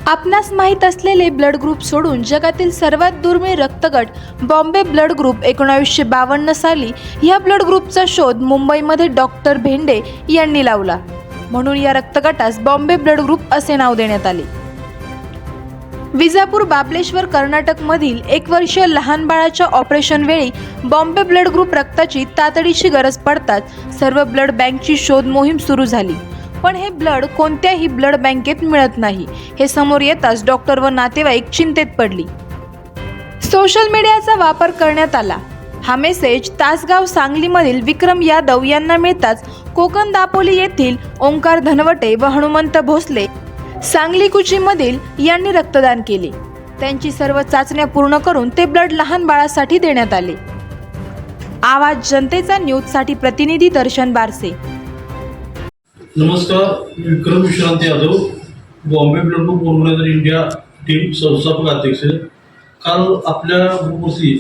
आपणास माहीत असलेले ब्लड ग्रुप सोडून जगातील सर्वात दुर्मिळ रक्तगट बॉम्बे ब्लड ग्रुप 1952 साली या ब्लड ग्रुपचा शोध मुंबईमध्ये डॉक्टर भेंडे यांनी लावला. म्हणून या रक्तगटास बॉम्बे ब्लड ग्रुप असे नाव देण्यात आले. विजापूर बाबलेश्वर कर्नाटकमधील 1 वर्षीय लहान बाळाच्या ऑपरेशन वेळी बॉम्बे ब्लड ग्रुप रक्ताची तातडीची गरज पडताच सर्व ब्लड बँकची शोध मोहीम सुरू झाली. पण हे ब्लड कोणत्याही ब्लड बँकेत मिळत नाही हे समोर येताच डॉक्टर व नातेवाईक चिंतेत पडली. सोशल मीडियाचा वापर करण्यात आला. हा मेसेज तासगाव सांगलीमधील विक्रम यादव यांना मिळताच कोकण दापोली येथील ओंकार धनवटे व हनुमंत भोसले सांगली कुचीमधील यांनी रक्तदान केले. त्यांची सर्व चाचण्या पूर्ण करून ते ब्लड लहान बाळासाठी देण्यात आले. आवाज जनतेचा न्यूजसाठी प्रतिनिधी दर्शन बारसे. नमस्कार, Vikram Vishrant Yadav, Bombay blood group organiser India team संस्थापक अध्यक्ष. काल आपल्या ग्रुपवरती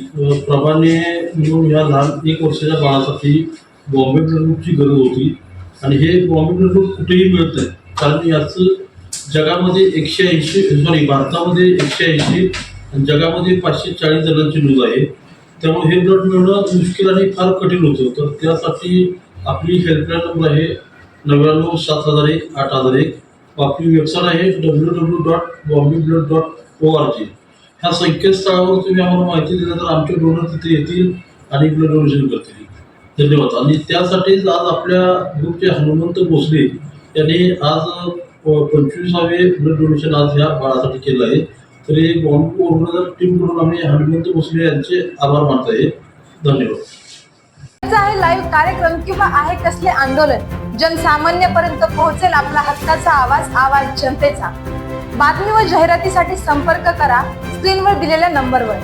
प्रभाने मिळून या लहान 1 वर्षाच्या बाळासाठी बॉम्बे ब्लड ग्रुपची गरज होती आणि हे बॉम्बे ब्लड ग्रुप कुठेही मिळत नाही. कारण याचं जगामध्ये 180 भारतामध्ये 180 आणि जगामध्ये 540 जणांची नोंद आहे. त्यामुळे हे ब्लड मिळणं मुश्किल आणि फार कठीण होतं. तर त्यासाठी आपली हेल्पलाईन नंबर आहे 9970018001. आपली वेबसाईट आहे www.bombeblood.org. ह्या संकेतस्थळावर तुम्ही आम्हाला माहिती दिली तर आमचे डोनर तिथे येतील आणि ब्लड डोनेशन करतील. धन्यवाद. आणि त्यासाठीच आज आपल्या ग्रुपचे हनुमंत भोसले यांनी आज 25वे ब्लड डोनेशन आज ह्या बाळासाठी केलं आहे. तरी बॉम्बे ऑर्गनायझर टीमकडून आम्ही हनुमंत भोसले यांचे आभार मानत आहे. धन्यवाद. आहे लाईव्ह कार्यक्रम किंवा आहे कसले आंदोलन जनसामान्यपर्यंत पोहोचेल आपला हक्काचा आवाज जनतेचा. बातमी व जाहिरातीसाठी संपर्क करा स्क्रीनवर दिलेल्या नंबरवर.